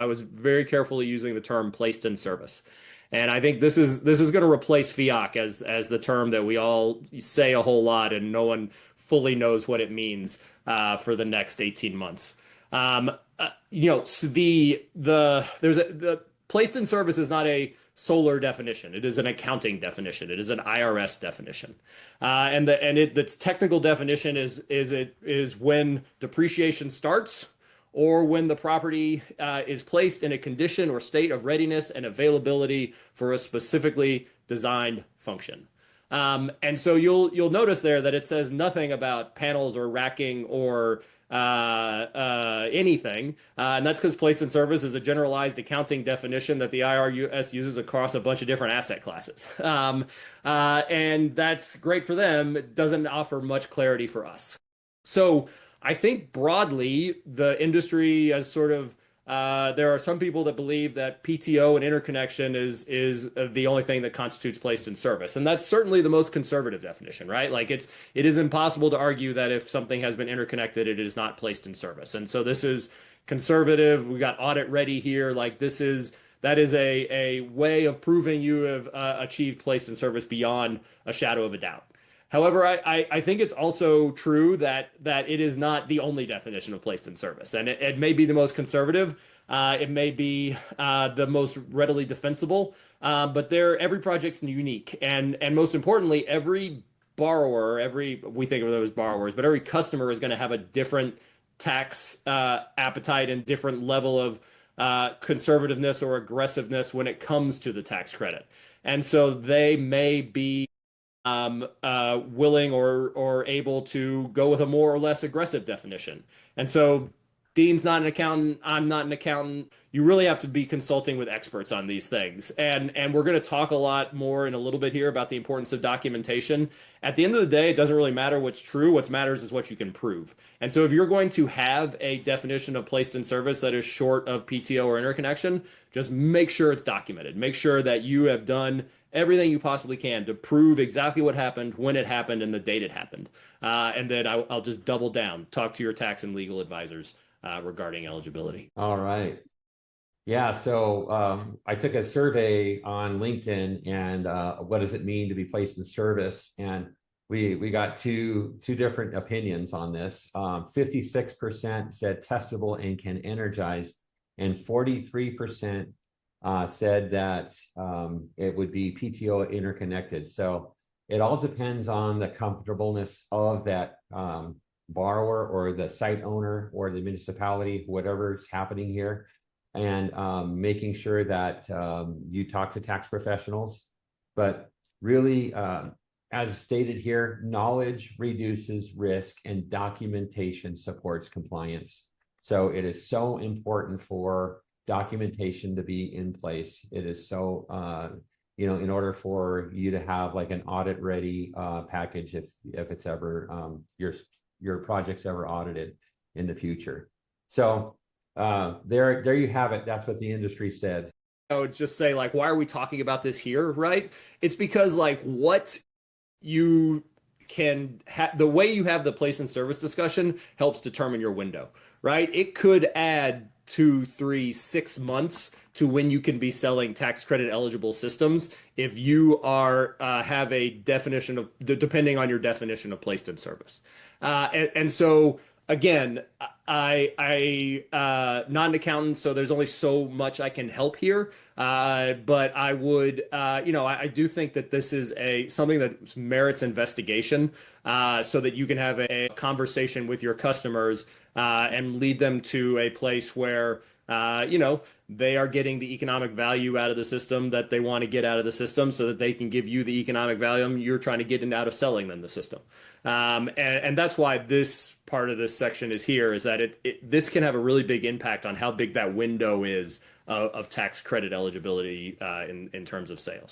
I was very carefully using the term placed in service. And I think this is going to replace FEOC as the term that we all say a whole lot and no one fully knows what it means for the next 18 months. So the placed in service is not a solar definition. It is an accounting definition. It is an IRS definition. Its technical definition is when depreciation starts or when the property is placed in a condition or state of readiness and availability for a specifically designed function. And so you'll notice there that it says nothing about panels or racking or anything, and that's because place in service is a generalized accounting definition that the IRS uses across a bunch of different asset classes. And that's great for them. It doesn't offer much clarity for us. So I think broadly, the industry has sort of there are some people that believe that PTO and interconnection is the only thing that constitutes placed in service, and that's certainly the most conservative definition, right? Like it is impossible to argue that if something has been interconnected, it is not placed in service, and so this is conservative. We got audit ready here. Like that is a way of proving you have achieved placed in service beyond a shadow of a doubt. However, I think it's also true that it is not the only definition of placed in service, and it may be the most conservative. It may be the most readily defensible, but every project's unique, and most importantly, every borrower, we think of them as borrowers, but every customer is going to have a different tax appetite and different level of conservativeness or aggressiveness when it comes to the tax credit, and so they may be willing or able to go with a more or less aggressive definition. And so Dean's not an accountant. I'm not an accountant. You really have to be consulting with experts on these things. And we're going to talk a lot more in a little bit here about the importance of documentation. At the end of the day, it doesn't really matter what's true. What matters is what you can prove. And so if you're going to have a definition of placed in service that is short of PTO or interconnection, just make sure it's documented. Make sure that you have done everything you possibly can to prove exactly what happened, when it happened, and the date it happened. And then I'll just double down, talk to your tax and legal advisors regarding eligibility. All right. Yeah, so I took a survey on LinkedIn and what does it mean to be placed in service? And we got two different opinions on this. 56% said testable and can energize, and 43% said that it would be PTO interconnected. So it all depends on the comfortableness of that borrower or the site owner or the municipality, whatever's happening here, and making sure that you talk to tax professionals. But really, as stated here, knowledge reduces risk and documentation supports compliance. So it is so important for documentation to be in place. It is so, in order for you to have like an audit ready package if it's ever your project's ever audited in the future. So there you have it. That's what the industry said. I would just say, like, why are we talking about this here, right? It's because like what you can the way you have the place in service discussion helps determine your window, right? It could add 2, 3, 6 months to when you can be selling tax credit eligible systems if you are have a definition of depending on your definition of placed in service. And so again, I not an accountant, so there's only so much I can help here. But I would, I do think that this is something that merits investigation, so that you can have a conversation with your customers and lead them to a place where they are getting the economic value out of the system that they want to get out of the system, so that they can give you the economic value you're trying to get out of selling them the system. And that's why this part of this section is here, is that this can have a really big impact on how big that window is of tax credit eligibility in terms of sales.